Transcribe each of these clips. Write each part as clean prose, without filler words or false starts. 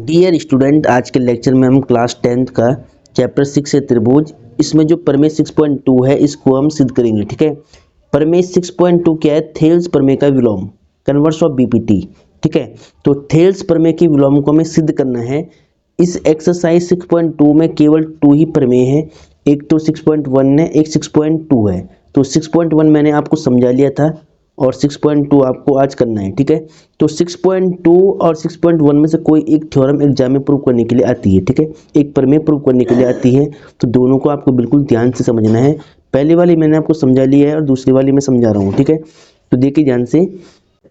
Dear student, आज के lecture में हम क्लास 10th का चैप्टर 6 है त्रिभुज। इसमें जो प्रमेय 6.2 है इसको हम सिद्ध करेंगे। ठीक है, प्रमेय 6.2 क्या है? थेल्स प्रमेय का विलोम, कन्वर्स ऑफ बीपीटी। ठीक है, तो थेल्स प्रमेय के विलोम को हमें सिद्ध करना है। इस एक्सरसाइज 6.2 में केवल 2 ही प्रमेय है, एक तो 6.1 है, एक 6.2 है। तो 6.1 मैंने आपको समझा लिया था और 6.2 आपको आज करना है। ठीक है, तो 6.2 और 6.1 में से कोई एक थ्योरम एग्जाम में प्रूव करने के लिए आती है। ठीक है, एक प्रमेय प्रूव करने के लिए आती है, तो दोनों को आपको बिल्कुल ध्यान से समझना है। पहली वाली मैंने आपको समझा लिया है और दूसरी वाली मैं समझा रहा हूँ। ठीक है, तो देखिए ध्यान से,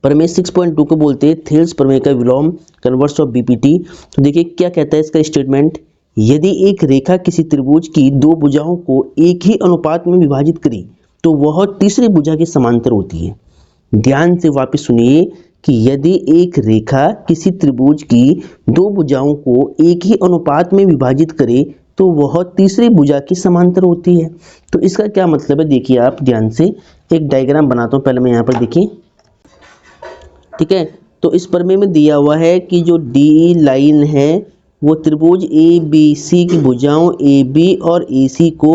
प्रमेय 6.2 को बोलते हैं थेल्स प्रमेय का विलोम, कन्वर्स ऑफ बीपीटी। तो देखिए क्या कहता है इसका स्टेटमेंट। यदि एक रेखा किसी त्रिभुज की दो भुजाओं को एक ही अनुपात में विभाजित करी तो वह तीसरी भुजा के समांतर होती है। ध्यान से वापस सुनिए कि यदि एक रेखा किसी त्रिभुज की दो भुजाओं को एक ही अनुपात में विभाजित करे तो वह तीसरी भुजा की समांतर होती है। तो इसका क्या मतलब है, देखिए आप ध्यान से, एक डायग्राम बनाता हूं पहले मैं यहाँ पर। देखिए, ठीक है, तो इस प्रमेय में दिया हुआ है कि जो डी लाइन है वो त्रिभुज ए बी सी की भुजाओं ए बी और ए सी को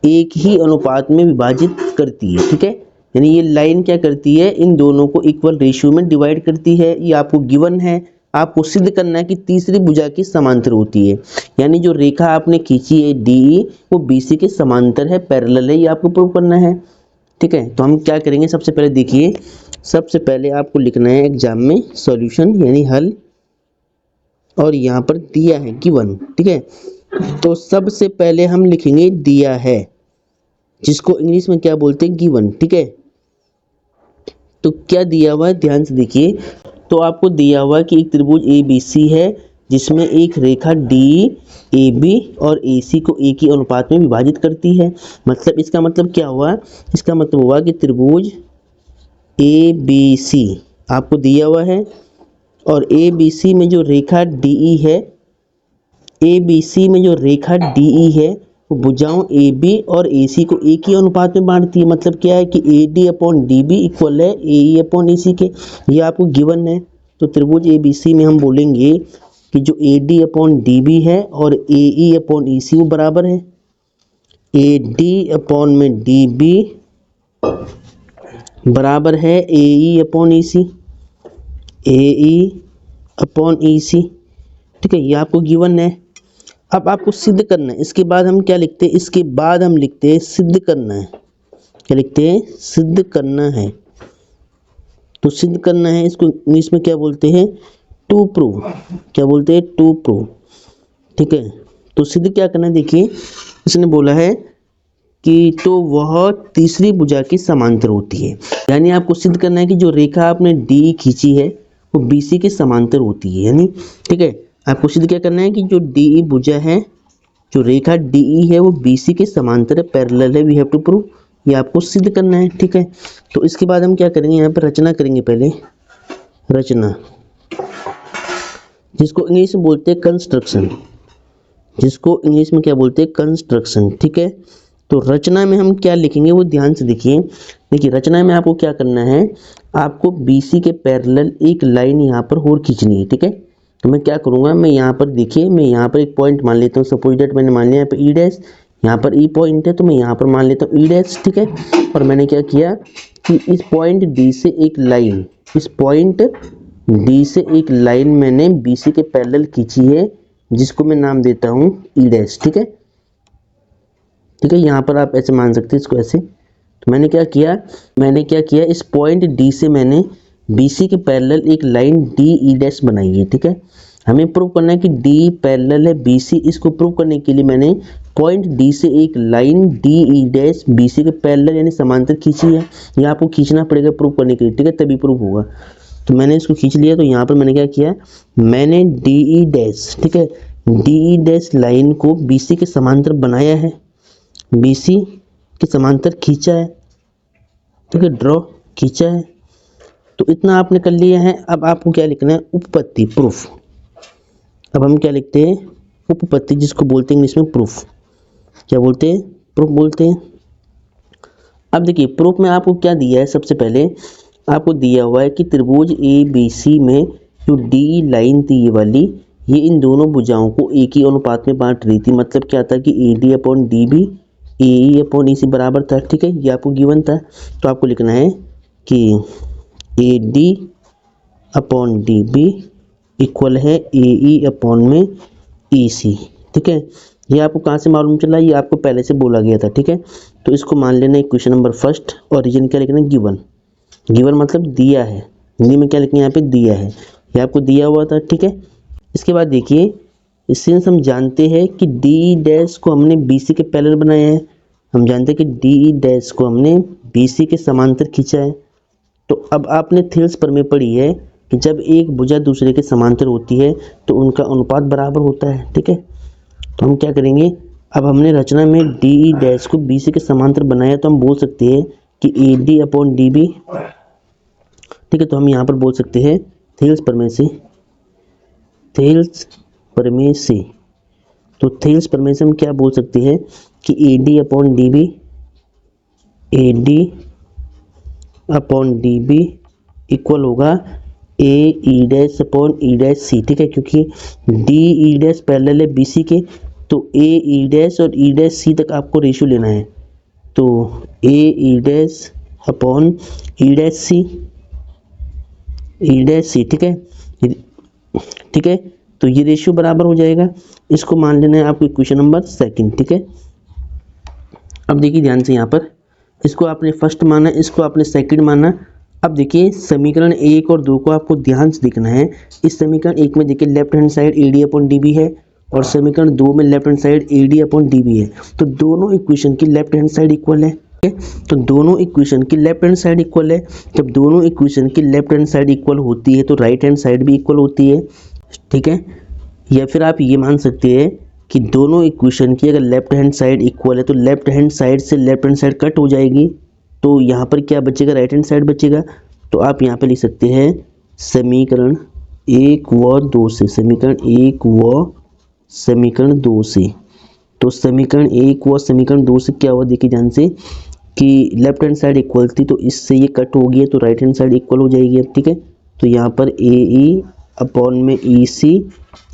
एक ही अनुपात में विभाजित करती है। ठीक है, यानी ये लाइन क्या करती है, इन दोनों को इक्वल रेशियो में डिवाइड करती है। ये आपको गिवन है, आपको सिद्ध करना है कि तीसरी भुजा की समांतर होती है। यानी जो रेखा आपने खींची है डी, वो बीसी के समांतर है, पैरेलल है, ये आपको प्रूव करना है। ठीक है, तो हम क्या करेंगे, सबसे पहले देखिए, सबसे पहले आपको लिखना है एग्जाम में सॉल्यूशन यानी हल, और यहाँ पर दिया है गिवन। ठीक है, तो सबसे पहले हम लिखेंगे दिया है, जिसको इंग्लिश में क्या बोलते हैं, गिवन। ठीक है, तो क्या दिया हुआ है ध्यान से देखिए। तो आपको दिया हुआ है कि एक त्रिभुज ए बी सी है जिसमें एक रेखा डी ए बी और ए सी को एक ही अनुपात में विभाजित करती है। मतलब इसका मतलब क्या हुआ, इसका मतलब हुआ कि त्रिभुज ए बी सी आपको दिया हुआ है और ए बी सी में जो रेखा डी ई है, ए बी सी में जो रेखा डी ई है वो भुजाओं ए बी और ए सी को एक ही अनुपात में बांटती है। मतलब क्या है कि A D upon D B equal है ए ई अपॉन ए सी के, ये आपको गिवन है। तो त्रिभुज ए बी सी में हम बोलेंगे कि जो A D upon D B है और ए ई अपॉन ई सी वो बराबर है। ए डी अपॉन में डी बी बराबर है A E upon e C, A E upon e सी। ठीक है, ये आपको गिवन है। अब आपको सिद्ध करना है। इसके बाद हम क्या लिखते हैं, इसके बाद हम लिखते हैं सिद्ध करना है। क्या लिखते हैं, सिद्ध करना है। तो सिद्ध करना है, इसको इंग्लिश में क्या बोलते हैं, टू प्रूव। क्या बोलते हैं, टू प्रूव। ठीक है, तो सिद्ध क्या करना है, देखिए इसने बोला है कि तो वह तीसरी भुजा की समांतर होती है। यानी आपको सिद्ध करना है कि जो रेखा आपने डी खींची है वो बीसी के समांतर होती है। यानी ठीक है, आपको सिद्ध क्या करना है कि जो डी भुजा है, जो रेखा डी है वो बीसी के समांतर है, पैरेलल है, वी हैव टू प्रूव। ये आपको सिद्ध करना है। ठीक है, तो इसके बाद हम क्या करेंगे, यहाँ पर रचना करेंगे। पहले रचना, जिसको इंग्लिश में बोलते हैं कंस्ट्रक्शन, जिसको इंग्लिश में क्या बोलते हैं, कंस्ट्रक्शन। ठीक है, तो रचना में हम क्या लिखेंगे वो ध्यान से देखिए। देखिए रचना में आपको क्या करना है, आपको बीसी के पैरेलल एक लाइन यहाँ पर और खींचनी है। ठीक है, तो मैं क्या करूँगा, मैं यहाँ पर देखिए, मैं यहाँ पर एक पॉइंट मान लेता हूँ। सपोज दैट मैंने मान लिया यहाँ पर ई डैश, यहाँ पर ई पॉइंट है, तो मैं यहाँ पर मान लेता हूँ ई डैश। ठीक है, और मैंने क्या किया कि इस पॉइंट डी से एक लाइन, इस पॉइंट डी से एक लाइन मैंने बीसी के पैरेलल खींची है, जिसको मैं नाम देता हूँ ई डैश। ठीक है, ठीक है, यहाँ पर आप ऐसे मान सकते हैं इसको ऐसे। तो मैंने क्या किया, इस पॉइंट डी से मैंने बीसी के पैरेलल एक लाइन डी ई डैश बनाई है। ठीक है, हमें प्रूव करना है कि डी पैरेलल है बीसी। इसको प्रूव करने के लिए मैंने पॉइंट डी से एक line D e dash BC के पैरेलल यानी समांतर खींची है। ये आपको खींचना पड़ेगा प्रूव करने के लिए। ठीक है, तभी प्रूव होगा। तो मैंने इसको खींच लिया। तो यहाँ पर मैंने क्या किया, मैंने डी ई डैश, ठीक है, डी ई डैश लाइन को बीसी के समांतर बनाया है, बीसी के समांतर खींचा है। ठीक है, ड्रॉ खींचा है। तो इतना आपने कर लिया है। अब आपको क्या लिखना है, उपपत्ति, प्रूफ। अब हम क्या लिखते हैं, उपपत्ति, जिसको बोलते हैं इंग्लिश में प्रूफ। क्या बोलते हैं, प्रूफ बोलते हैं। अब देखिए प्रूफ में आपको क्या दिया है, सबसे पहले आपको दिया हुआ है कि त्रिभुज ए बी सी में जो डी लाइन थी ये वाली, ये इन दोनों भुजाओं को एक ही अनुपात में बांट रही थी। मतलब क्या था कि A D upon D b a upon e c बराबर था। ठीक है, ये आपको गिवन था। तो आपको लिखना है कि A D upon D B equal है ए ई अपॉन में ई सी। ठीक है, ये आपको कहाँ से मालूम चला? ये आपको पहले से बोला गया था। ठीक है, तो इसको मान लेना इक्वेशन नंबर फर्स्ट और रीजन क्या लिखना है? गिवन। गिवन मतलब दिया है, हिंदी में क्या लिखना है यहाँ पे? दिया है। ये आपको दिया हुआ था। ठीक है, इसके बाद देखिए, इससे हम जानते हैं कि डी डैश को हमने बी सी के पैरेलल बनाया है। हम जानते हैं कि डी डैश को हमने बी सी के समांतर खींचा है। तो अब आपने थेल्स प्रमेय पढ़ी है कि जब एक भुजा दूसरे के समांतर होती है तो उनका अनुपात बराबर होता है। ठीक है, तो हम क्या करेंगे, अब हमने रचना में डी डैश को बी सी के समांतर बनाया, तो हम बोल सकते हैं कि A D upon D B. ठीक है, तो हम यहाँ पर बोल सकते हैं थेल्स प्रमेय से, थेल्स प्रमेय से। तो थेल्स प्रमेय से हम क्या बोल सकते हैं कि A D upon D b, a D upon D B equal होगा a e dash upon e dash c. ठीक है, क्योंकि डी ई डैश पैरेलल है बी सी के, तो ए ई डैश और ई डैश सी तक आपको रेशियो लेना है। तो a e dash upon e dash c, e dash c. ठीक है, ठीक है, तो ये रेशियो बराबर हो जाएगा। इसको मान लेना है आपको इक्वेशन नंबर सेकंड। ठीक है, अब देखिए ध्यान से, यहाँ पर इसको आपने फर्स्ट माना, इसको आपने सेकंड माना। अब देखिए समीकरण 1 और 2 को आपको ध्यान से देखना है। इस समीकरण 1 में देखिए left hand side A D upon D B है और समीकरण 2 में left hand side A D upon D B है। तो दोनों इक्वेशन की लेफ्ट हैंड साइड इक्वल है। ठीक है, तो दोनों इक्वेशन की लेफ्ट हैंड साइड इक्वल है। जब दोनों इक्वेशन की लेफ्ट हैंड साइड इक्वल होती है तो राइट हैंड साइड भी इक्वल होती है। ठीक है, या फिर आप ये मान सकते हैं कि दोनों इक्वेशन की अगर लेफ्ट हैंड साइड इक्वल है तो लेफ्ट हैंड साइड से लेफ्ट हैंड साइड कट हो जाएगी, तो यहाँ पर क्या बचेगा? राइट हैंड साइड बचेगा। तो आप यहाँ पे लिख सकते हैं समीकरण 1 व 2 से, समीकरण 1 व समीकरण 2 से। तो समीकरण 1 व समीकरण 2 से क्या हुआ? देखिए ध्यान से कि लेफ्ट हैंड साइड इक्वल थी तो इससे ये कट हो गई है, तो राइट हैंड साइड इक्वल हो जाएगी अब। ठीक है, तो यहाँ पर ए ई अपॉन में ई सी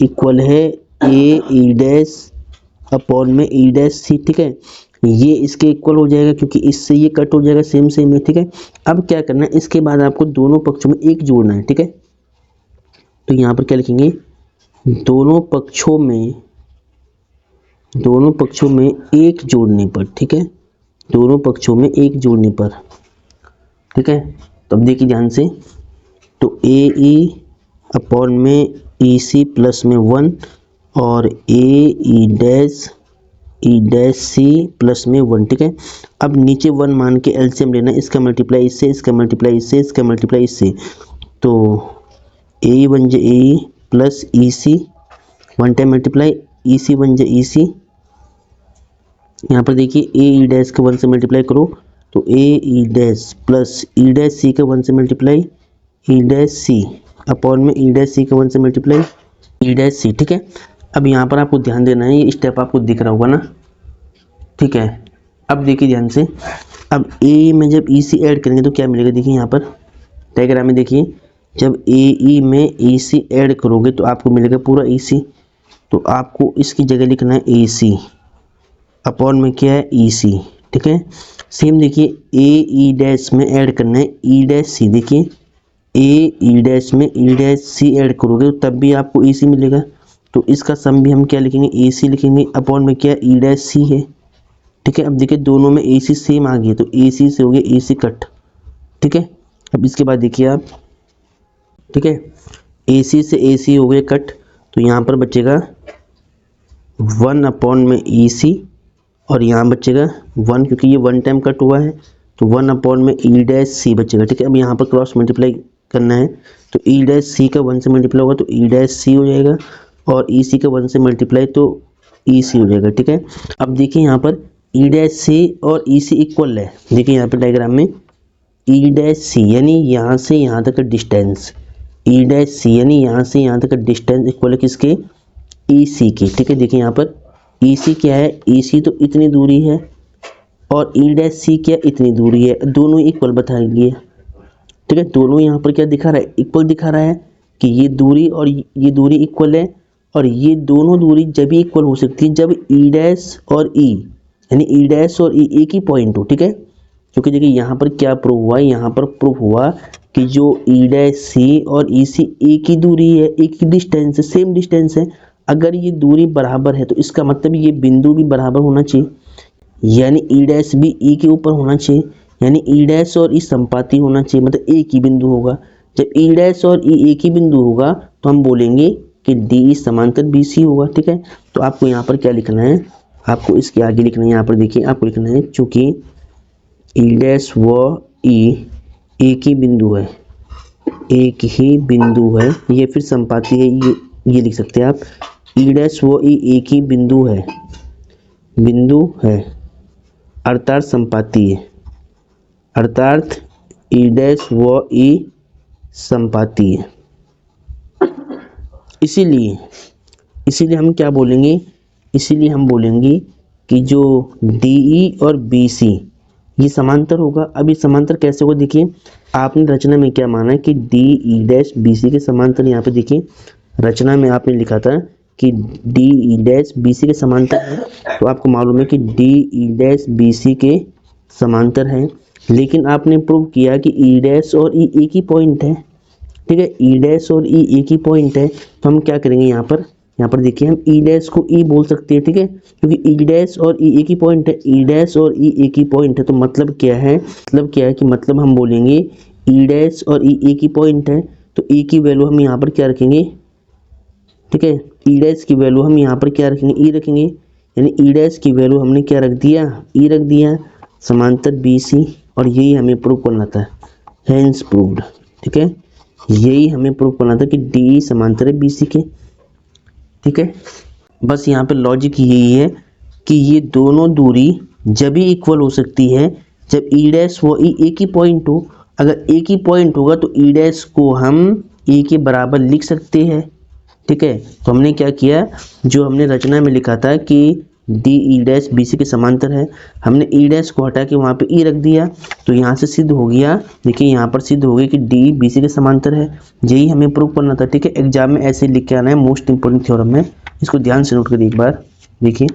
इक्वल है ए ई डैश अपॉन में ई डैश सी। ठीक है, ये इसके इक्वल हो जाएगा क्योंकि इससे ये कट हो जाएगा, सेम सेम है। ठीक है, अब क्या करना है, इसके बाद आपको दोनों पक्षों में एक जोड़ना है। ठीक है, तो यहाँ पर क्या लिखेंगे? दोनों पक्षों में एक जोड़ने पर। ठीक है, दोनों पक्षों में एक जोड़ने पर। ठीक है, तो अब देखिए ध्यान से, तो ए ई अपॉन में ई सी प्लस में 1 और ए ई डैश सी प्लस में 1। ठीक है, अब नीचे 1 मान के एलसीएम लेना, इसका मल्टीप्लाई इससे, इसका मल्टीप्लाई इससे, इसका मल्टीप्लाई इससे। तो ए बन जाए ए प्लस ई सी, 1 टाइम मल्टीप्लाई ई सी बन जाए ई सी। यहाँ पर देखिए ए ई डैश का 1 से मल्टीप्लाई करो तो a e dash plus e dash c का 1 से multiply e dash c upon में ई डैश सी का 1 से मल्टीप्लाई ई डैश सी। ठीक है, अब यहाँ पर आपको ध्यान देना है, ये स्टेप आपको दिख रहा होगा ना। ठीक है, अब देखिए ध्यान से, अब ए में जब ई सी ऐड करेंगे तो क्या मिलेगा? देखिए यहाँ पर डायग्राम में देखिए, जब ए ई में ई सी ऐड करोगे तो आपको मिलेगा पूरा ई सी। तो आपको इसकी जगह लिखना है ए सी अपॉन में क्या है? ई सी। ठीक है, सेम देखिए ए ई डैश में ऐड करना है ई डैश सी। देखिए ए ई डैश में ई डैश सी ऐड करोगे तो तब भी आपको ई सी मिलेगा। तो इसका सम भी हम क्या लिखेंगे? ए सी लिखेंगे अपॉन में क्या? ई डैश सी है। ठीक है, अब देखिए दोनों में ए सी सेम आ गई तो ए सी से हो गया ए सी कट। ठीक है, अब इसके बाद देखिए आप, ठीक है, ए सी से ए सी हो गए कट, तो यहाँ पर बचेगा 1 अपॉन में ई सी और यहाँ बचेगा 1, क्योंकि ये 1 टाइम कट हुआ है तो 1 अपॉन में ई डैश सी बचेगा। ठीक है, अब यहाँ पर क्रॉस मल्टीप्लाई करना है तो ई डैश सी का 1 से मल्टीप्लाई होगा तो ई डैश सी हो जाएगा और ई सी का 1 से मल्टीप्लाई तो ई सी हो जाएगा। ठीक है, अब देखिए यहाँ पर ई डैश सी और ई सी इक्वल है। देखिए यहाँ पर डायग्राम में ई डैश सी यानी यहाँ से यहाँ तक का डिस्टेंस, ई डैश सी यानी यहाँ से यहाँ तक का डिस्टेंस इक्वल है किसके? ई सी के। ठीक है, देखिए यहाँ पर ई सी क्या है? ई सी तो इतनी दूरी है और ई डैश सी क्या? इतनी दूरी है, दोनों इक्वल बताएंगे। ठीक है, दोनों यहाँ पर क्या दिखा रहा है? इक्वल दिखा रहा है कि ये दूरी और ये दूरी इक्वल है और ये दोनों दूरी जब भी इक्वल हो सकती है जब ई डैश और ई, यानी ई डैश और ई एक ही पॉइंट हो, ठीक है। क्योंकि देखिए यहाँ पर क्या प्रूव हुआ, यहाँ पर प्रूव हुआ कि जो ई डैश सी और ई सी एक ही दूरी है, एक ही डिस्टेंस है, सेम डिस्टेंस है। अगर ये दूरी बराबर है तो इसका मतलब ये बिंदु भी बराबर होना चाहिए, यानी ई डैश भी ई के ऊपर होना चाहिए, यानी ई डैश और ई संपाती होना चाहिए, मतलब एक ही बिंदु होगा। जब ई डैश और ई एक ही बिंदु होगा तो हम बोलेंगे कि डी समांतर बी सी होगा, ठीक है। तो आपको यहाँ पर क्या लिखना है, आपको इसके आगे लिखना है, यहाँ पर देखिए आपको लिखना है चूंकि ई डैश व ई एक ही बिंदु है, एक ही बिंदु है, ये फिर संपाती है, ये लिख सकते हैं आप, ई डैश व ई एक ही बिंदु है अर्थात संपाती है, अर्थात ई डैश व ई संपाती है। इसीलिए हम क्या बोलेंगे, इसीलिए हम बोलेंगे कि जो DE और BC ये समांतर होगा। अब ये समांतर कैसे होगा, देखिए आपने रचना में क्या माना है कि DE डैश BC के समांतर, यहाँ पे देखिए रचना में आपने लिखा था कि DE डैश BC के समांतर है, तो आपको मालूम है कि DE डैश BC के समांतर है। लेकिन आपने प्रूव किया कि ई डैश और ई एक ही पॉइंट है, ठीक है, ई डैश और ई एक ही पॉइंट है। तो हम क्या करेंगे, यहाँ पर देखिए हम ई डैश को ई बोल सकते हैं, ठीक है, क्योंकि ई डैश और ई एक ही पॉइंट है, ई डैश और ई एक ही पॉइंट है। तो मतलब क्या है, मतलब हम बोलेंगे ई डैश और ई एक ही पॉइंट है, तो ई की वैल्यू हम यहाँ पर क्या रखेंगे, ठीक है, ई डैश की वैल्यू हम यहाँ पर क्या रखेंगे, ई रखेंगे, यानी ई डैश की वैल्यू हमने क्या रख दिया, ई रख दिया, समांतर BC, और यही हमें प्रूव करना था, हेंस प्रूव्ड, ठीक है, यही हमें प्रूव करना था कि DE समांतर है BC के, ठीक है। बस यहाँ पे लॉजिक यही है कि ये दोनों दूरी जब ही इक्वल हो सकती है जब ई डैश व ई एक ही पॉइंट हो। अगर एक ही पॉइंट होगा तो ई डैश को हम ई के बराबर लिख सकते हैं, ठीक है। तो हमने क्या किया, जो हमने रचना में लिखा था कि DE डैश BC के समांतर है, हमने ई डैश को हटा के वहाँ पे ई रख दिया, तो यहाँ से सिद्ध हो गया, देखिए यहाँ पर सिद्ध हो गया कि DE BC के समांतर है। यही हमें प्रूव करना था, ठीक है। एग्जाम में ऐसे लिख के आना है, मोस्ट इंपोर्टेंट थ्योरम है, इसको ध्यान से नोट करिए एक बार, देखिए।